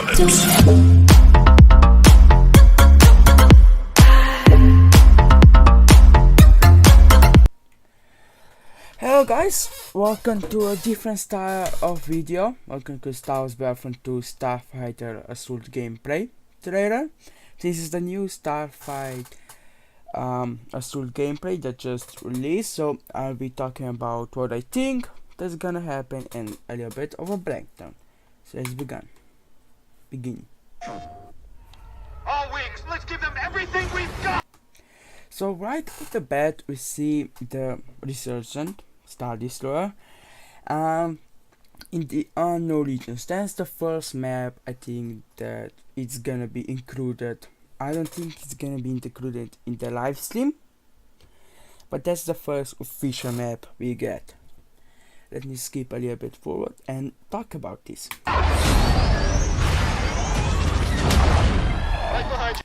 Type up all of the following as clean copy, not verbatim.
Hello guys, welcome to a different style of video. Welcome to Star Wars Battlefront 2 Starfighter Assault gameplay trailer. This is the new Starfight Assault gameplay that just released, so I'll be talking about what I think that's gonna happen and a little bit of a breakdown. So let's begin. All wings, let's give them everything we've got! So right off the bat we see the resurgent Star Destroyer in the unknown regions. That's the first map I think that it's gonna be included. I don't think it's gonna be included in the live stream, but that's the first official map we get. Let me skip a little bit forward and talk about this. Right behind you.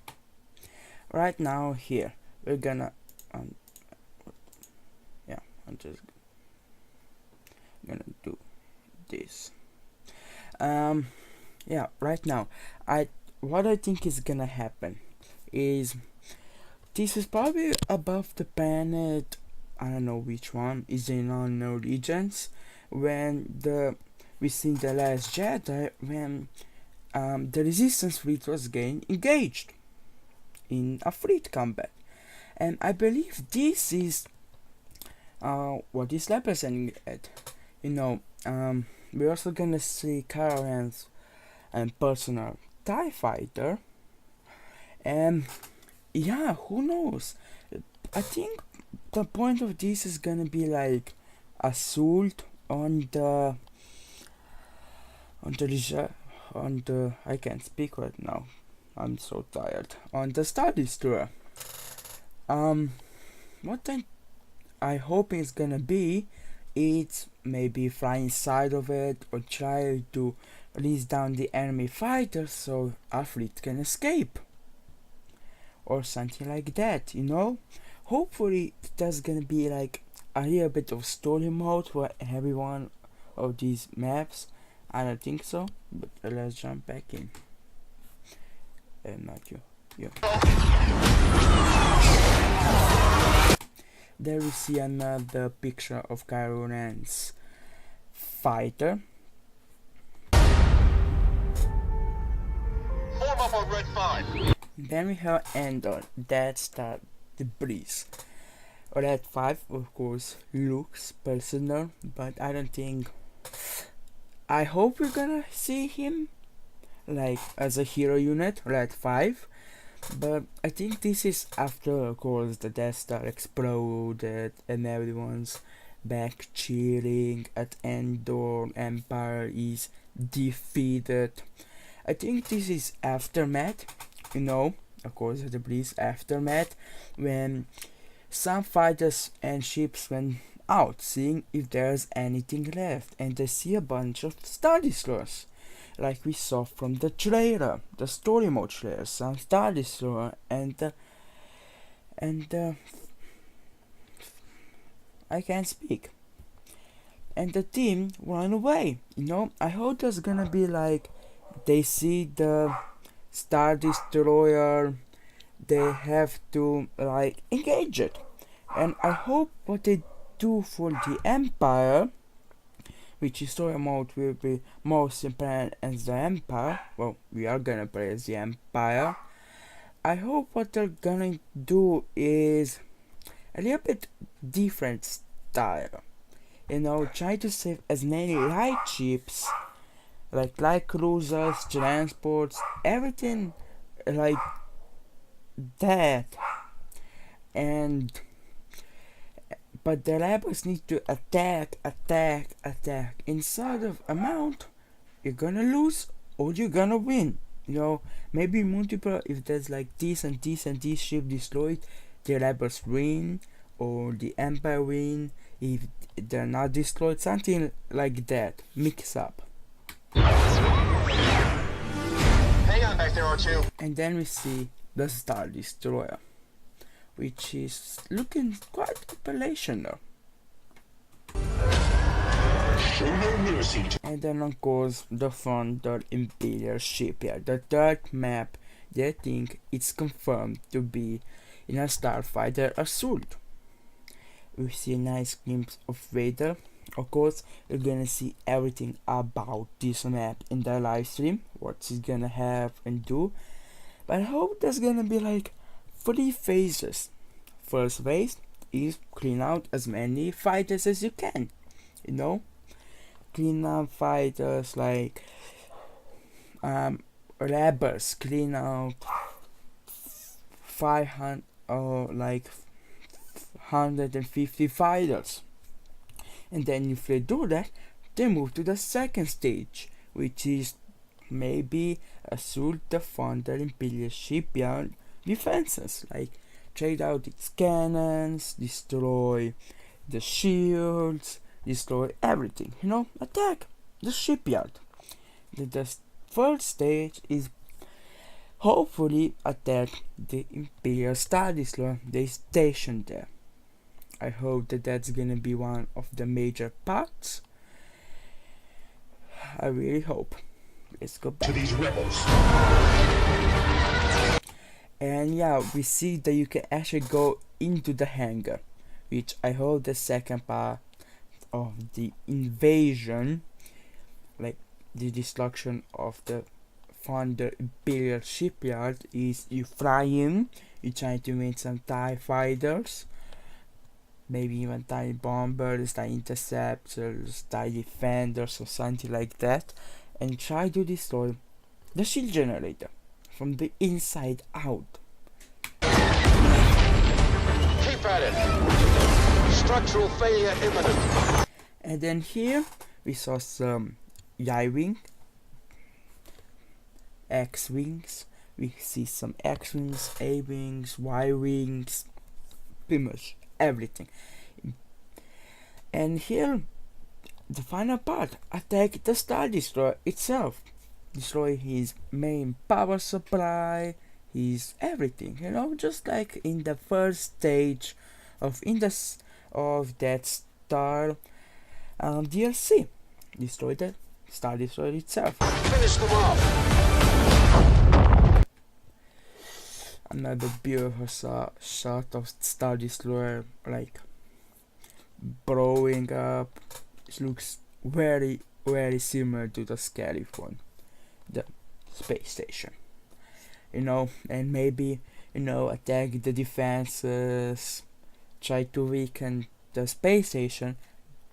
Right now here we're gonna I'm just gonna do this. Right now what I think is gonna happen is this is probably above the planet. I don't know which one is in unknown regions, when we seen the Last Jedi, when the resistance fleet was getting engaged in a fleet combat, and I believe this is what is representing it. We're also gonna see caravans and personal TIE fighter, and yeah, who knows. I think the point of this is gonna be like assault on the I can't speak right now, I'm so tired, on the Star Destroyer. What I hope it's gonna be, it's maybe fly inside of it or try to release down the enemy fighters so our fleet can escape or something like that, Hopefully there's gonna be like a little bit of story mode for every one of these maps. I don't think so, but let's jump back in. Not you. There we see another picture of Kylo Ren's fighter. Form up on Red 5. Then we have Endor, Death Star debris. Red 5 of course looks personal, but I don't think. I hope we're gonna see him like as a hero unit, Red 5. But I think this is after, of course, the Death Star exploded and everyone's back cheering at Endor, Empire is defeated. I think this is aftermath, of course, the debris aftermath, when some fighters and ships went out seeing if there's anything left, and they see a bunch of Star Destroyers, like we saw from the trailer, the story mode trailer, some Star Destroyer and I can't speak. And the team run away. I hope there's gonna be like they see the Star Destroyer, they have to like engage it. And I hope what they do for the Empire, which is story mode will be most important as the Empire. Well, we are gonna play as the Empire. I hope what they're gonna do is a little bit different style. Try to save as many light ships, like light cruisers, transports, everything like that. But the rebels need to attack. Inside of amount, you're gonna lose or you're gonna win. Maybe multiple, if there's like this and this and this ship destroyed, the rebels win or the Empire win. If they're not destroyed, something like that. Mix up. Hang on back there, R2. And then we see the Star Destroyer, which is looking quite operational. Show no mercy to And then of course the Thunder Imperial Shipyard, the third map they think it's confirmed to be in a starfighter assault. We see a nice glimpse of Vader. Of course, you're gonna see everything about this map in the live stream, what he's gonna have and do. But I hope there's gonna be like 3 phases. First phase is clean out as many fighters as you can. You know, clean out fighters like rebels. Clean out 500 or like 150 fighters. And then if they do that, they move to the second stage, which is maybe assault the Thunder Imperial Shipyard defenses, like trade out its cannons, destroy the shields, destroy everything, you know, attack the shipyard. The third stage is hopefully attack the Imperial Star Destroyer they stationed there. I hope that that's gonna be one of the major parts. I really hope. Let's go back. these rebels. And yeah, we see that you can actually go into the hangar, which I hope the second part of the invasion, like the destruction of the Thunder Imperial Shipyard, is you fly in, you try to win some TIE fighters, maybe even TIE bombers, TIE interceptors, TIE defenders or something like that, and try to destroy the shield generator from the inside out. Keep at it. Structural failure imminent. And then here we saw some Y-wing, X-wings. We see some X-wings, A-wings, Y-wings, pretty much everything. And here the final part, attack the Star Destroyer itself, destroy his main power supply, his everything, you know, just like in the first stage of that Star DLC. Destroy the Star Destroyer itself. Finish them off. Another beautiful shot of Star Destroyer, like blowing up. It looks very similar to the scary one, the space station, you know. And maybe, you know, attack the defenses, try to weaken the space station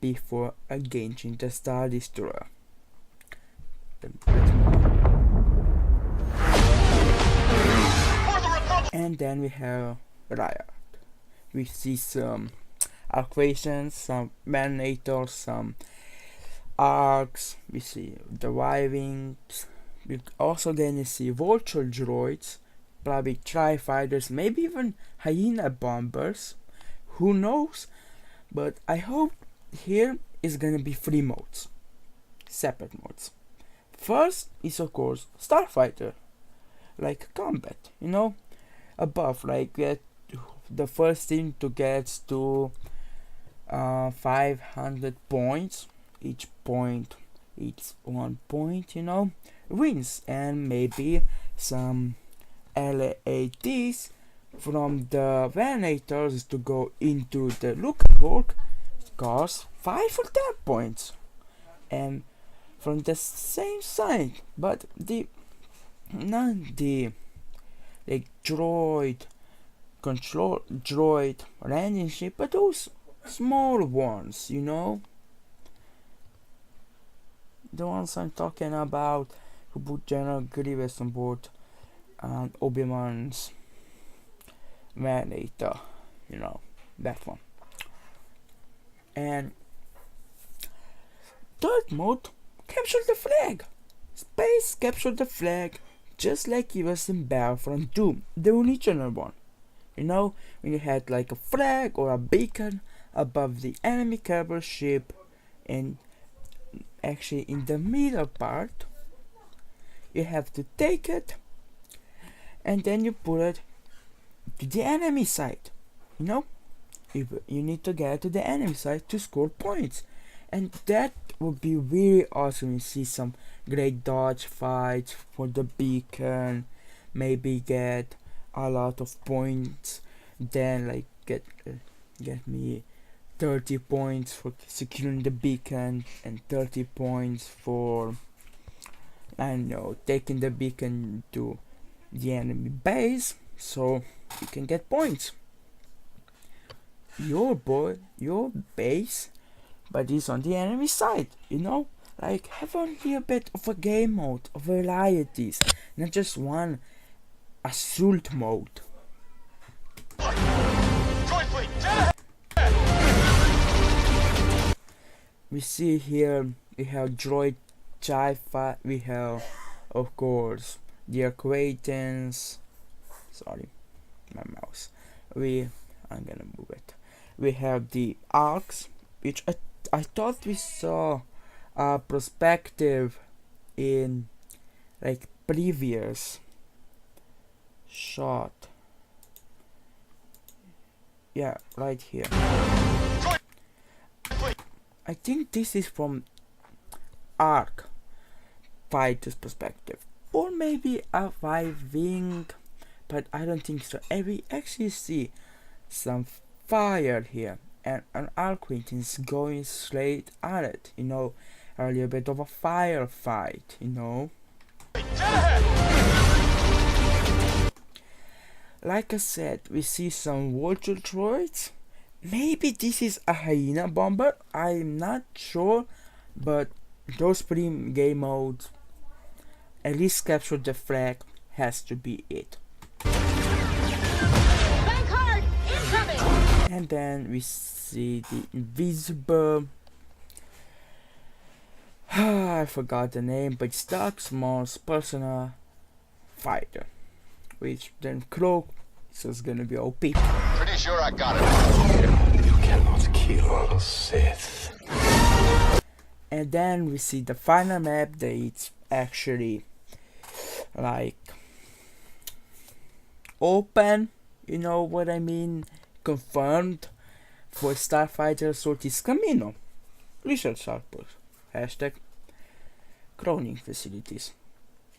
before engaging the Star Destroyer. And then we have Riot. We see some equations, some manators, some arcs. We see the Y-wings. We also gonna see vulture droids, probably tri-fighters, maybe even hyena bombers. Who knows? But I hope here is gonna be 3 modes, separate modes. First is of course starfighter, like combat, you know, above, like the first team to get to 500 points. Each 1 point, you know, wins. And maybe some LATs from the Venators to go into the loophole cost 5 or 10 points. And from the same side, but not the like droid landing ship, but those small ones, you know, the ones I'm talking about, who put General Grievous on board and Obi-Wan's Venator, you know, that one. And third mode, capture the flag. Space capture the flag, just like it was in Battlefront 2, the original one. You know, when you had like a flag or a beacon above the enemy carrier ship, and actually in the middle part, you have to take it and then you put it to the enemy side. You know, you need to get to the enemy side to score points, and that would be really awesome to see some great dodge fights for the beacon, maybe get a lot of points, then like get me 30 points for securing the beacon and 30 points for, I don't know, taking the beacon to the enemy base so you can get points. Your base, but it's on the enemy side, you know? Like, have only a bit of a game mode, of varieties, not just one assault mode. We see here, we have droid Jaifa, we have, of course, the acquaintance, sorry, my mouse, I'm gonna move it. We have the arcs, which I thought we saw a perspective in like previous shot. Yeah, right here. I think this is from arc fighter's perspective, or maybe a Y-wing, but I don't think so. And we actually see some fire here, and an acquaintance going straight at it, you know, a little bit of a firefight, you know. Like I said, we see some vulture droids. Maybe this is a hyena bomber, I'm not sure, but those pre-game modes, at least capture the flag, has to be it. And then we see the invisible, I forgot the name, but Dark Small's personal fighter, which then Cloak is gonna be OP. Pretty sure I got it. You cannot kill Sith. And then we see the final map that it's actually like open, you know what I mean, confirmed for starfighter, so it is Camino. Research output. Hashtag cloning facilities.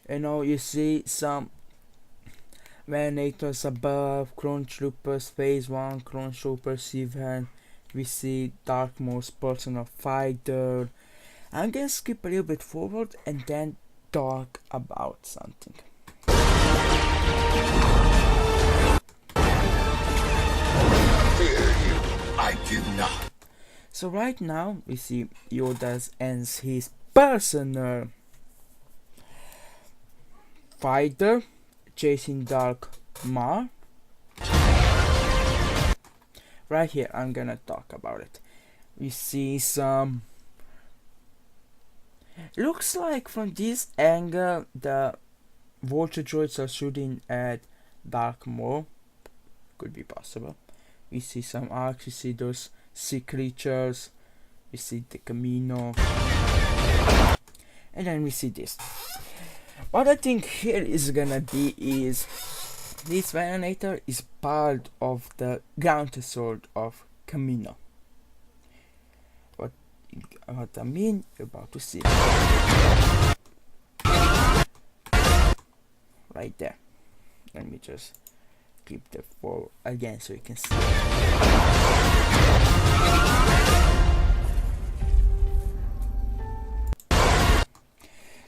You know, you see some Venators above, Clone Troopers Phase 1, Clone Troopers 7. We see Dark Maul's personal fighter. I'm gonna skip a little bit forward and then talk about something. Fear you, I do not. So right now we see Yoda ends his personal fighter chasing Dark Maul. Right here I'm gonna talk about it. We see some, looks like from this angle the vulture droids are shooting at Dark Maul. Could be possible. We see some arcs, we see those sea creatures, we see the Camino, and then we see this. What I think here is gonna be is this Venator is part of the ground assault of Camino. What I mean, you're about to see right there. Let me just keep the forward again so you can see it.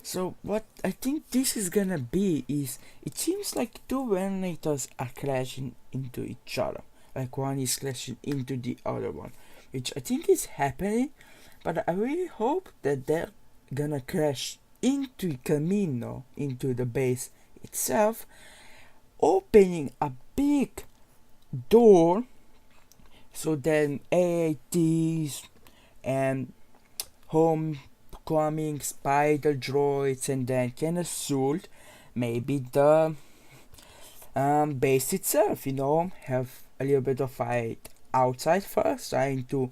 So what I think this is gonna be is, it seems like two Venators are crashing into each other, like one is crashing into the other one, which I think is happening, but I really hope that they're gonna crash into Camino, into the base itself, opening a big door so then AATs and homecoming spider droids and then can assault maybe the base itself, you know, have a little bit of fight outside first, trying to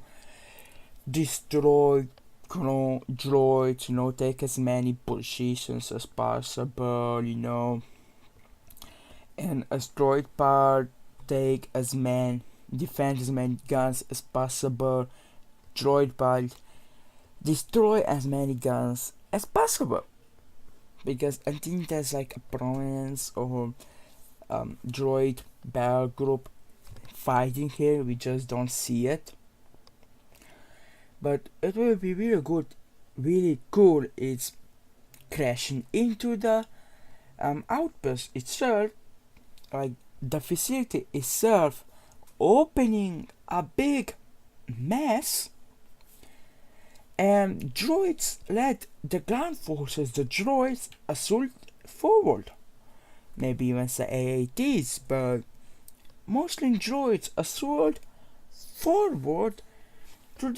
destroy droids, you know, take as many positions as possible, you know, and as droid part take as many, defend as many guns as possible. Droid part destroy as many guns as possible, because I think there's like a prominence or droid battle group fighting here. We just don't see it, but it will be really good, really cool. It's crashing into the outpost itself, like the facility itself, opening a big mess, and droids led the ground forces, the droids assault forward. Maybe even the AATs, but mostly droids assault forward to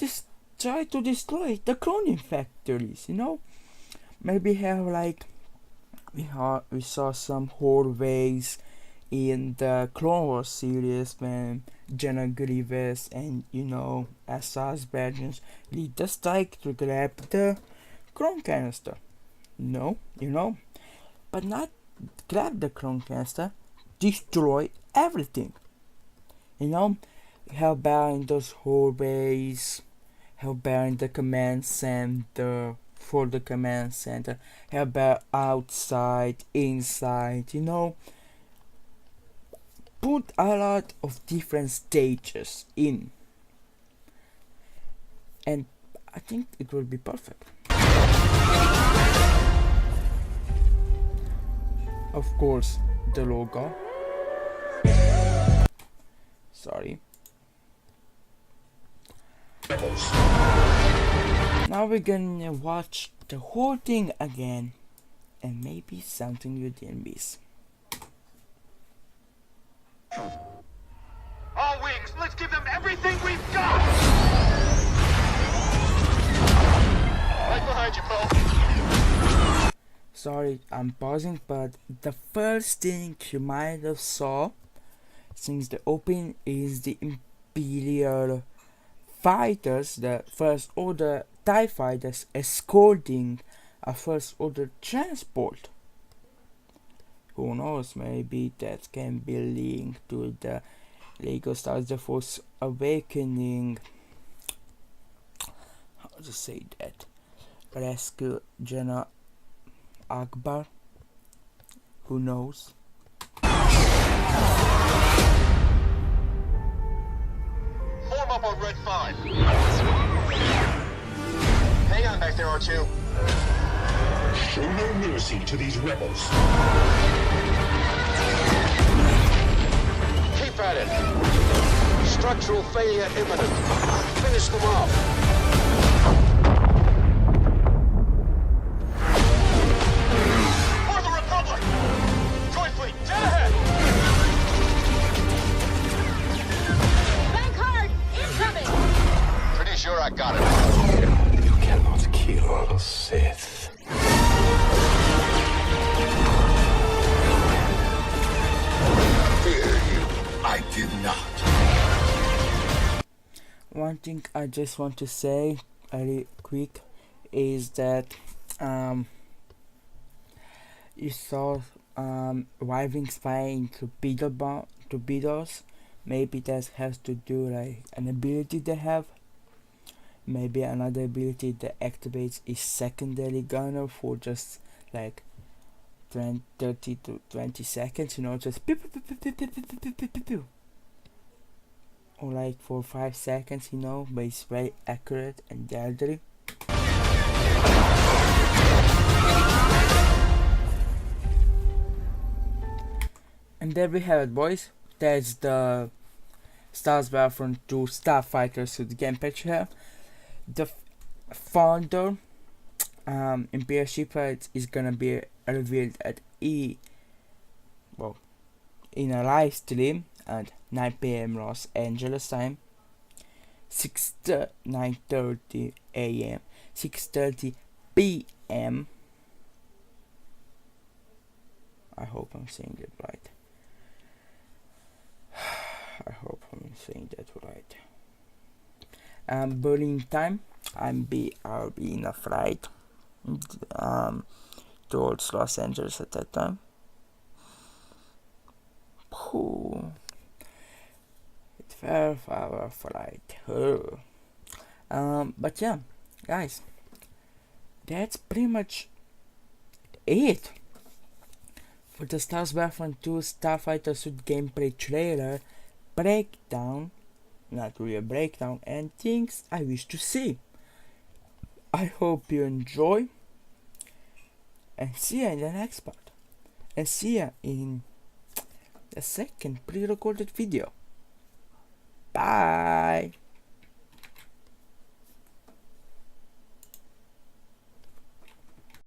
try to destroy the cloning factories, you know? Maybe have like we saw some hallways in the Clone Wars series when General Grievous and Assas Badgers lead the strike to grab the clone canister. No, but not grab the clone canister, destroy everything. How about in those hallways, how about in the command center, for the command center, how about outside, inside, put a lot of different stages in, and I think it will be perfect. Of course, the logo. Sorry. Now we're gonna watch the whole thing again, and maybe something you didn't miss. All wings, let's give them everything we've got! Right behind you, Poe. Sorry, I'm pausing, but the first thing you might have saw since the opening is the Imperial fighters, the First Order TIE fighters escorting a First Order transport. Who knows, maybe that can be linked to the Lego Star Wars The Force Awakening. How to say that? Rescue General Akbar. Who knows? Form up on Red 5. Hang on back there, R2. Show no mercy to these rebels. Keep at it. Structural failure imminent. Finish them off. For the Republic! Droid fleet, dead ahead! Bank hard! Incoming! Pretty sure I got it. You cannot kill Sith. Fear you, I do not. One thing I just want to say really quick is that you saw Y-Wings firing torpedoes. Maybe that has to do like an ability they have. Maybe another ability that activates is secondary gunner for just like 30 to 20 seconds, just pew, pew, pew, pew, pew, pew, pew, pew, pew, pew, pew. Or like for 5 seconds, but it's very accurate and deadly. And there we have it, boys. That's the Star Wars Battlefront 2 Starfighter suit game picture here. The founder, Imperial Shipyard, is gonna be revealed at in a live stream at 9 p.m. Los Angeles time, 9:30 a.m., 6:30 p.m. I hope I'm saying it right. I hope I'm saying that right. Berlin time. I'll be in a flight towards Los Angeles at that time. It's 12-hour flight. But yeah, guys, that's pretty much it for the Star Wars Battlefront 2 Starfighter Suit gameplay trailer breakdown, not really a breakdown, and things I wish to see. I hope you enjoy, and see you in the next part, and see you in the second pre-recorded video. Bye!